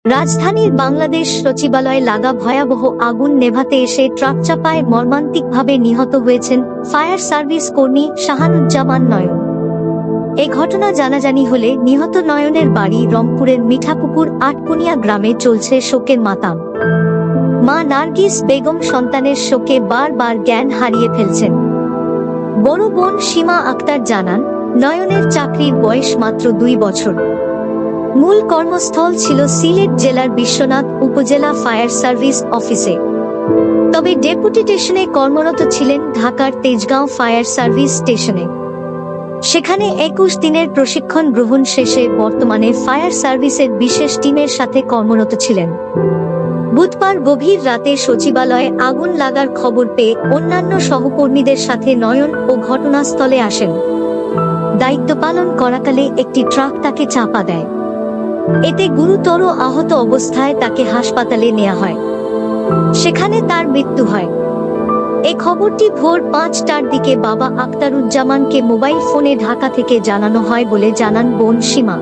রাজধানীর বাংলাদেশ সচিবালয়ে লাগা ভয়াবহ আগুন নেভাতে এসে ট্রাক চাপায় মর্মান্তিকভাবে নিহত হয়েছেন ফায়ার সার্ভিস কর্মী শাহানুজ্জামান নয়ন। এ ঘটনা জানাজানি হলে নিহত নয়নের বাড়ি রংপুরের মিঠাপুকুর আটকুনিয়া গ্রামে চলছে শোকের মাতাম। মা নার্গিস বেগম সন্তানের শোকে বারবার জ্ঞান হারিয়ে ফেলছেন। বড় বোন সীমা আক্তার জানান, নয়নের চাকরির বয়স মাত্র 2 বছর। মূল কর্মস্থল ছিল সিলেট জেলার বিশ্বনাথ উপজেলা ফায়ার সার্ভিস অফিসে, তবে ডেপুটেশনে কর্মরত ছিলেন ঢাকার তেজগাঁও ফায়ার সার্ভিস স্টেশনে। সেখানে 21 দিনের প্রশিক্ষণ গ্রহণ শেষে বর্তমানে ফায়ার সার্ভিসের বিশেষ টিমের সাথে কর্মরত ছিলেন। বুধবার গভীর রাতে সচিবালয়ে আগুন লাগার খবর পেয়ে অন্যান্য সহকর্মীদের সাথে নয়ন ও ঘটনাস্থলে আসেন। দায়িত্ব পালন করাকালে একটি ট্রাক তাকে চাপা দেয়। এতে গুরুতর আহত অবস্থায় তাকে হাসপাতালে নেওয়া হয়। সেখানে তার মৃত্যু হয়। এই খবরটি ভোর 5টার দিকে বাবা আক্তারুজ্জামানকে মোবাইল ফোনে ঢাকা থেকে জানানো হয় বলে জানান বোন সীমা।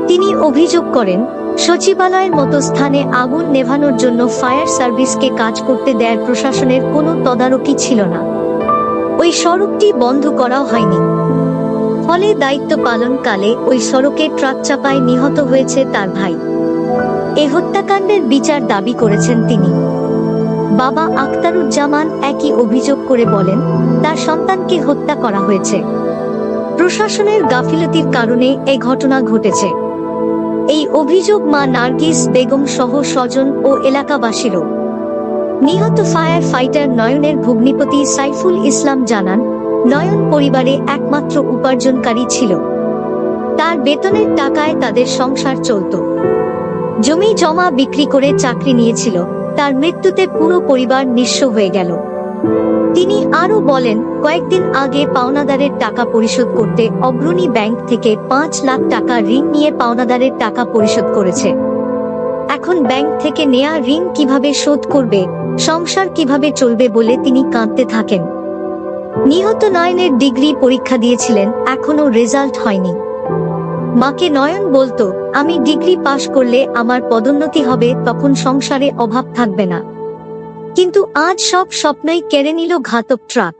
তিনি অভিযোগ করেন, সচিবালয়ের মতো স্থানে আগুন নেভানোর জন্য ফায়ার সার্ভিসকে কাজ করতে দেয়ার প্রশাসনের কোনো তদারকি ছিল না। ওই সড়কটি বন্ধ করা হয়নি, ফলে দায়িত্ব পালনকালে ওই সড়কে ট্রাক চাপায় নিহত হয়েছে তার ভাই। এ হত্যাকাণ্ডের বিচার দাবি করেছেন তিনি। বাবা আক্তারুজ্জামান একই অভিযোগ করে বলেন, তার সন্তানকে হত্যা করা হয়েছে। প্রশাসনের গাফিলতির কারণে এই ঘটনা ঘটেছে। এই অভিযোগ মা নার্গিস বেগম সহ স্বজন ও এলাকাবাসীরও। নিহত ফায়ার ফাইটার নয়নের ভগ্নিপতি সাইফুল ইসলাম জানান, নয়ন পরিবারে একমাত্র উপার্জনকারী ছিল। তার বেতনের টাকায় তাদের সংসার চলত। জমি জমা বিক্রি করে চাকরি নিয়েছিল। তার মৃত্যুতে পুরো পরিবার নিঃস্ব হয়ে গেল। তিনি আরো বলেন, কয়েকদিন আগে পাওনাদারের টাকা পরিশোধ করতে অগ্রণী ব্যাংক থেকে 5 লাখ টাকা ঋণ নিয়ে পাওনাদারের টাকা পরিশোধ করেছে। এখন ব্যাংক থেকে নেয়া ঋণ কিভাবে শোধ করবে, সংসার কিভাবে চলবে বলে তিনি কাঁদতে থাকেন। নিহত নয়নের ডিগ্রি পরীক্ষা দিয়েছিলেন, এখনো রেজাল্ট হয়নি। মাকে নয়ন বলতো, আমি ডিগ্রি পাশ করলে আমার পদোন্নতি হবে, তখন সংসারে অভাব থাকবে না। কিন্তু আজ সব স্বপ্নই কেড়ে নিল ঘাতক ট্রাক।